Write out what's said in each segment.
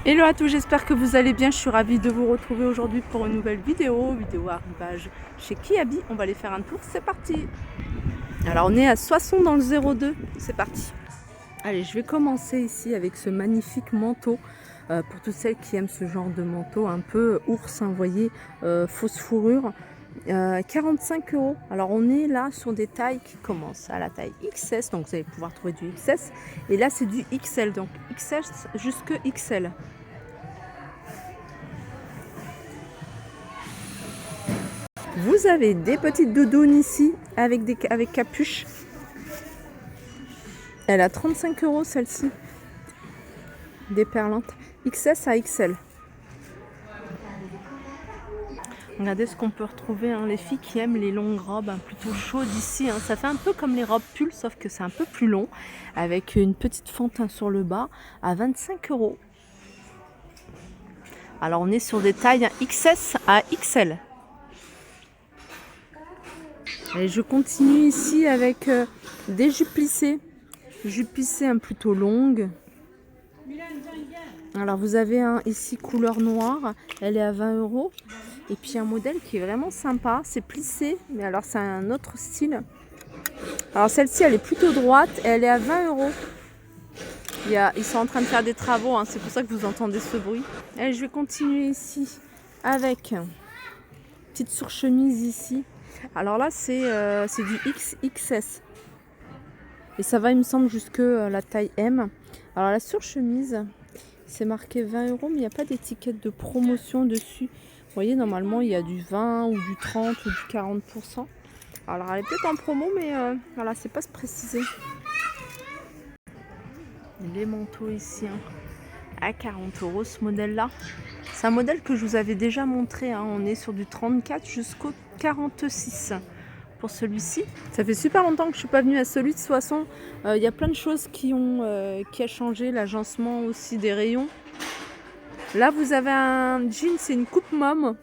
Hello à tous, j'espère que vous allez bien. Je suis ravie de vous retrouver aujourd'hui pour une nouvelle vidéo arrivage chez Kiabi. On va aller faire un tour, c'est parti. Alors on est à Soissons dans le 02, c'est parti. Allez, je vais commencer ici avec ce magnifique manteau. Pour toutes celles qui aiment ce genre de manteau un peu ours, vous voyez, fausse fourrure. 45 €. Alors on est là sur des tailles qui commencent à la taille XS, donc vous allez pouvoir trouver du XS. Et là c'est du XL, donc XS jusque XL. Vous avez des petites doudounes ici avec capuche. Elle a 35 € celle-ci. Des perlantes. XS à XL. Regardez ce qu'on peut retrouver, hein, les filles qui aiment les longues robes plutôt chaudes ici. Ça fait un peu comme les robes pull, sauf que c'est un peu plus long. Avec une petite fente sur le bas à 25 €. Alors on est sur des tailles XS à XL. Et je continue ici avec des jupes plissées. Jupes plissées plutôt longues. Alors vous avez ici couleur noire, elle est à 20 €. Et puis un modèle qui est vraiment sympa, c'est plissé, mais alors c'est un autre style. Alors celle-ci elle est plutôt droite et elle est à 20 €. Ils sont en train de faire des travaux, c'est pour ça que vous entendez ce bruit. Et je vais continuer ici avec une petite surchemise ici. Alors là c'est du XXS. Et ça va il me semble jusque la taille M. Alors la surchemise, c'est marqué 20 €, mais il n'y a pas d'étiquette de promotion dessus. Vous voyez, normalement, il y a du 20 ou du 30 ou du 40%. Alors, elle est peut-être en promo, mais voilà, c'est pas précisé. Les manteaux ici, à 40 € ce modèle-là. C'est un modèle que je vous avais déjà montré. On est sur du 34 jusqu'au 46 pour celui-ci. Ça fait super longtemps que je suis pas venue à celui de Soissons. Il y a plein de choses qui a changé, l'agencement aussi des rayons. Là, vous avez un jean, c'est une coupe môme.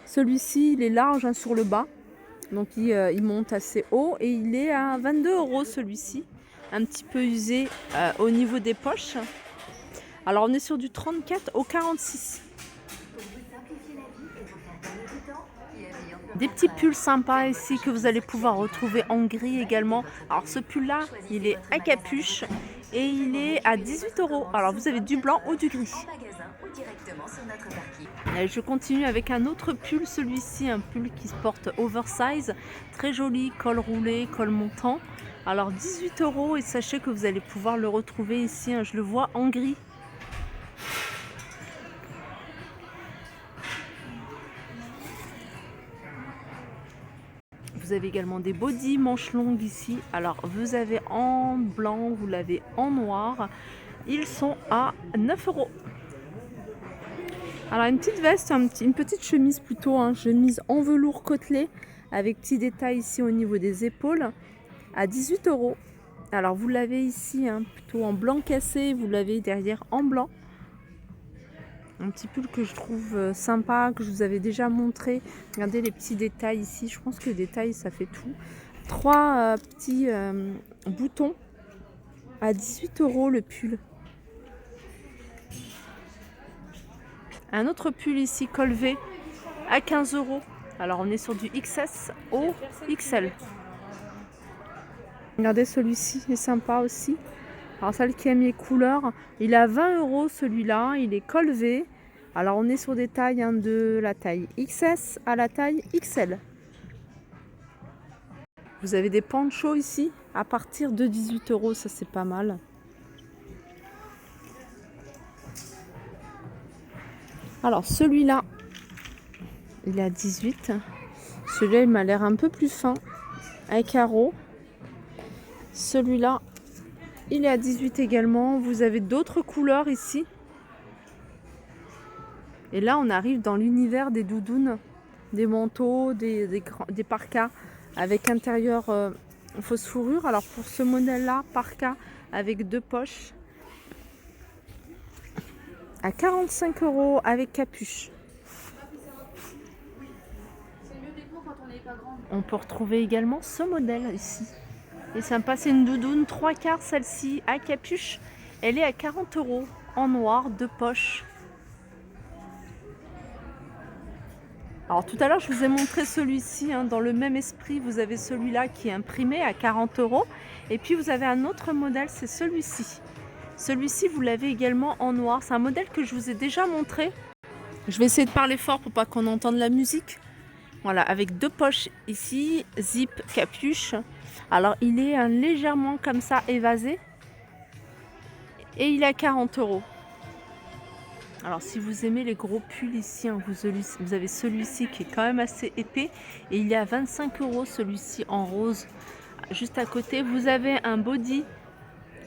Celui-ci, il est large sur le bas. Donc, il monte assez haut. Et il est à 22 € celui-ci. Un petit peu usé au niveau des poches. Alors, on est sur du 34 au 46. Des petits pulls sympas ici que vous allez pouvoir retrouver en gris également. Alors, ce pull-là, il est à capuche. Et il est à 18 €. Alors, vous avez du blanc ou du gris. Je continue avec un autre pull, celui-ci, un pull qui se porte oversize, très joli, col roulé, col montant. Alors 18 € et sachez que vous allez pouvoir le retrouver ici, je le vois en gris. Vous avez également des bodys manches longues ici. Alors vous avez en blanc, vous l'avez en noir. Ils sont à 9 €. Alors une petite veste, une petite chemise plutôt, chemise en velours côtelé avec petits détails ici au niveau des épaules à 18 €. Alors vous l'avez ici plutôt en blanc cassé, vous l'avez derrière en blanc. Un petit pull que je trouve sympa, que je vous avais déjà montré. Regardez les petits détails ici, je pense que les détails ça fait tout. 3 petits boutons à 18 € le pull. Un autre pull ici, col V, à 15 €. Alors on est sur du XS au XL. Regardez celui-ci, il est sympa aussi. Alors celle qui aime les couleurs, il est à 20 € celui-là, il est col V. Alors on est sur des tailles de la taille XS à la taille XL. Vous avez des ponchos ici à partir de 18 €, ça c'est pas mal. Alors celui-là, il est à 18. Celui-là, il m'a l'air un peu plus fin, à carreaux. Celui-là, il est à 18 également. Vous avez d'autres couleurs ici. Et là, on arrive dans l'univers des doudounes, des manteaux, des parkas avec intérieur fausse fourrure. Alors pour ce modèle-là, parka avec 2 poches, à 45 € avec capuche. On peut retrouver également ce modèle ici. Et sympa, c'est une doudoune 3/4 celle-ci à capuche. Elle est à 40 € en noir, 2 poches. Alors tout à l'heure, je vous ai montré celui-ci. Hein, dans le même esprit, vous avez celui-là qui est imprimé à 40 €. Et puis vous avez un autre modèle, c'est celui-ci. Celui-ci, vous l'avez également en noir. C'est un modèle que je vous ai déjà montré. Je vais essayer de parler fort pour pas qu'on entende la musique. Voilà, avec 2 poches ici, zip, capuche. Alors il est légèrement comme ça évasé. Et il est à 40 €. Alors si vous aimez les gros pulls ici, hein, vous avez celui-ci qui est quand même assez épais. Et il est à 25 € celui-ci en rose. Juste à côté, vous avez un body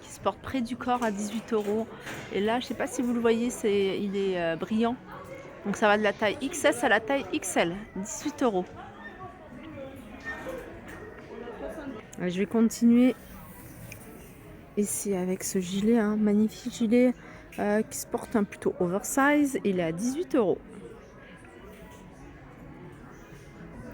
qui se porte près du corps à 18 €. Et là, je ne sais pas si vous le voyez, il est brillant. Donc ça va de la taille XS à la taille XL, 18 €. Je vais continuer ici avec ce gilet, hein, magnifique gilet qui se porte un plutôt oversize. Il est à 18 €.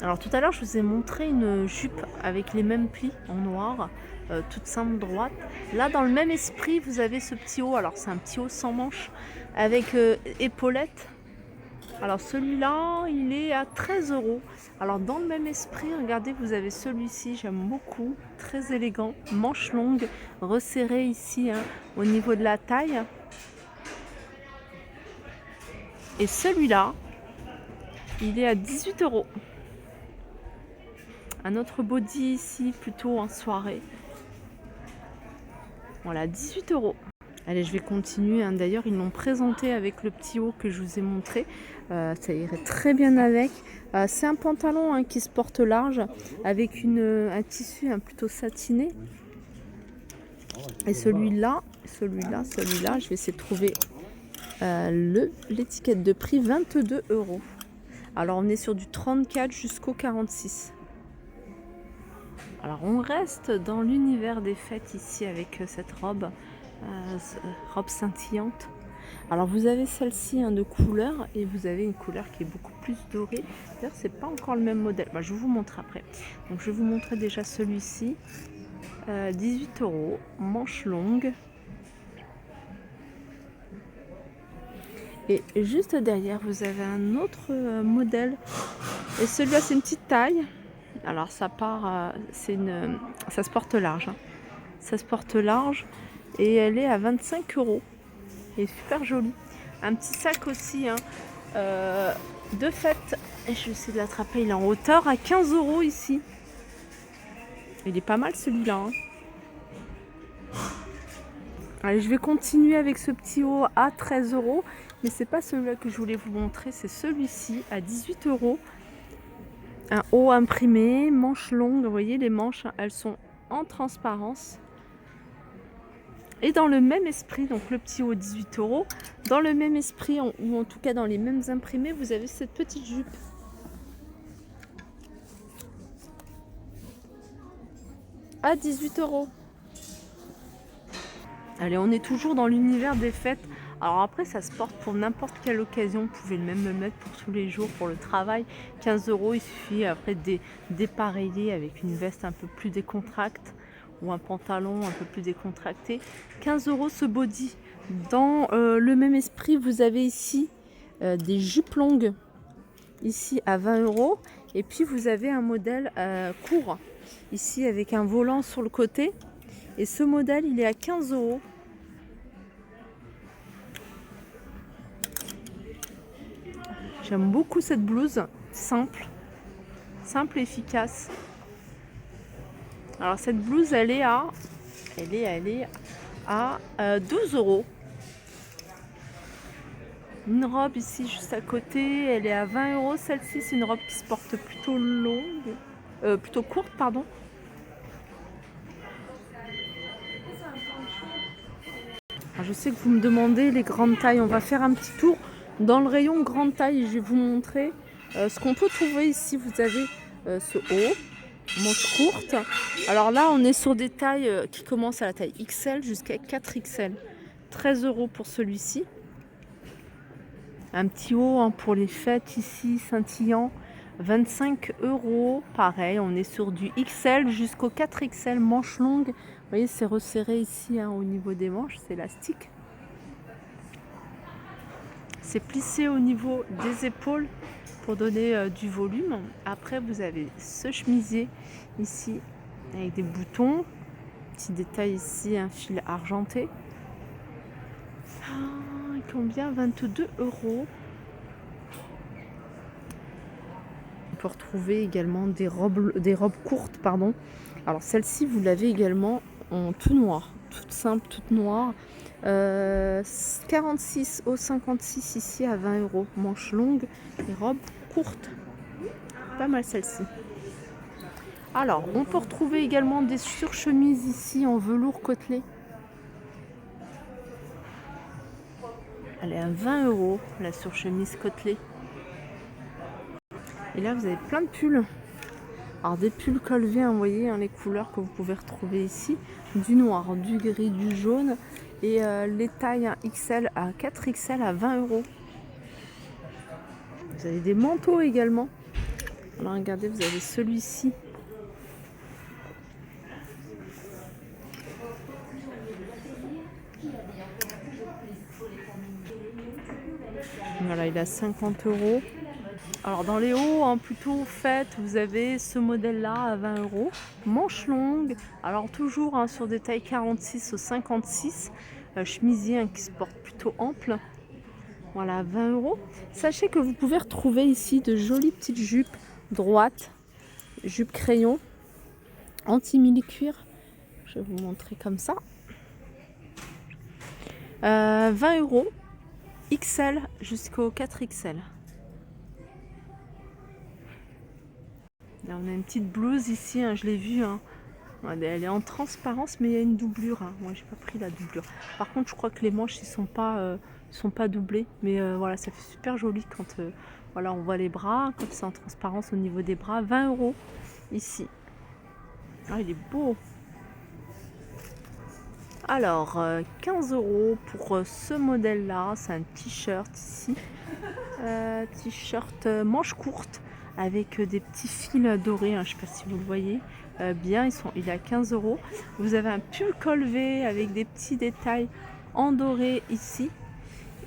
Alors tout à l'heure, je vous ai montré une jupe avec les mêmes plis en noir, toute simple droite. Là, dans le même esprit, vous avez ce petit haut. Alors c'est un petit haut sans manches avec épaulettes. Alors celui-là, il est à 13 €. Alors dans le même esprit, regardez, vous avez celui-ci, j'aime beaucoup, très élégant, manche longue, resserré ici, hein, au niveau de la taille. Et celui-là, il est à 18 €. Un autre body ici, plutôt en soirée. Voilà, 18 €. Allez, je vais continuer. Hein. D'ailleurs, ils l'ont présenté avec le petit haut que je vous ai montré. Ça irait très bien avec. C'est un pantalon, hein, qui se porte large avec un tissu, hein, plutôt satiné. Et celui-là, je vais essayer de trouver l'étiquette de prix, 22 €. Alors, on est sur du 34 jusqu'au 46. Alors, on reste dans l'univers des fêtes ici avec cette robe. Robe scintillante. Alors vous avez celle-ci, hein, de couleur, et vous avez une couleur qui est beaucoup plus dorée. D'ailleurs, c'est pas encore le même modèle. Je vais vous montrer après. Donc je vais vous montrer déjà celui-ci, 18 €, manche longue. Et juste derrière, vous avez un autre modèle. Et celui-là, c'est une petite taille. Alors ça part, ça se porte large. Hein. Ça se porte large. Et elle est à 25 €. Elle est super jolie. Un petit sac aussi, hein, de fête. Et je vais essayer de l'attraper. Il est en hauteur à 15 € ici. Il est pas mal celui-là. Hein. Allez, je vais continuer avec ce petit haut à 13 €. Mais c'est pas celui-là que je voulais vous montrer. C'est celui-ci à 18 €. Un haut imprimé, manches longues. Vous voyez, les manches, elles sont en transparence. Et dans le même esprit, donc le petit haut 18 €, dans le même esprit, ou en tout cas dans les mêmes imprimés, vous avez cette petite jupe. À 18 €. Allez, on est toujours dans l'univers des fêtes. Alors après, ça se porte pour n'importe quelle occasion. Vous pouvez même le mettre pour tous les jours, pour le travail. 15 €, il suffit après de dépareiller avec une veste un peu plus décontractée ou un pantalon un peu plus décontracté. 15 € ce body. Dans le même esprit, vous avez ici des jupes longues, ici à 20 €. Et puis vous avez un modèle court, ici avec un volant sur le côté. Et ce modèle, il est à 15 €. J'aime beaucoup cette blouse, simple et efficace. Alors cette blouse, elle est à 12 €. Une robe ici juste à côté, elle est à 20 €. Celle-ci, c'est une robe qui se porte plutôt plutôt courte, pardon. Alors, je sais que vous me demandez les grandes tailles. On va faire un petit tour dans le rayon grande taille. Je vais vous montrer ce qu'on peut trouver ici. Vous avez ce haut, manche courte. Alors là, on est sur des tailles qui commencent à la taille XL jusqu'à 4XL. 13 € pour celui-ci. Un petit haut, hein, pour les fêtes ici, scintillant. 25 €. Pareil, on est sur du XL jusqu'au 4XL, manche longue. Vous voyez, c'est resserré ici, hein, au niveau des manches, c'est élastique. C'est plissé au niveau des épaules. pour donner du volume. Après, vous avez ce chemisier ici avec des boutons. Petit détail ici, un fil argenté. Combien? 22 €. On peut retrouver également des robes courtes, pardon. Alors celle-ci, vous l'avez également en tout noir, toute simple, toute noire. 46 au 56 ici à 20 €. Manches longues et robes courtes. Pas mal celle-ci. Alors, on peut retrouver également des surchemises ici en velours côtelé. Elle est à 20 €, la surchemise côtelée. Et là, vous avez plein de pulls. Alors, des pulls col V, vous voyez les couleurs que vous pouvez retrouver ici. Du noir, du gris, du jaune. Et les tailles XL à 4XL à 20 €. Vous avez des manteaux également. Alors, regardez, vous avez celui-ci. Voilà, il a 50 €. Alors dans les hauts, plutôt faites, vous avez ce modèle-là à 20 €. Manches longues, alors toujours sur des tailles 46 au 56. Chemisier qui se porte plutôt ample. Voilà, à 20 €. Sachez que vous pouvez retrouver ici de jolies petites jupes droites, jupes crayon, anti-mille cuir. Je vais vous montrer comme ça. 20 €. XL jusqu'au 4XL. Là, on a une petite blouse ici, je l'ai vue. Elle est en transparence, mais il y a une doublure. Moi, j'ai pas pris la doublure. Par contre, je crois que les manches, ils sont pas doublés. Mais voilà, ça fait super joli quand voilà, on voit les bras, comme c'est en transparence au niveau des bras. 20 € ici. Ah, il est beau. Alors, 15 € pour ce modèle-là. C'est un t-shirt ici. T-shirt manche courte avec des petits fils dorés. Je ne sais pas si vous le voyez bien. Il est à 15 €. Vous avez un pull col V avec des petits détails en doré ici.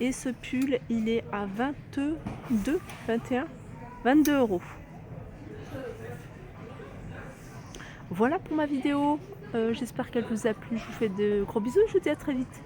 Et ce pull, il est à 22 €. Voilà pour ma vidéo. J'espère qu'elle vous a plu. Je vous fais de gros bisous. Je vous dis à très vite.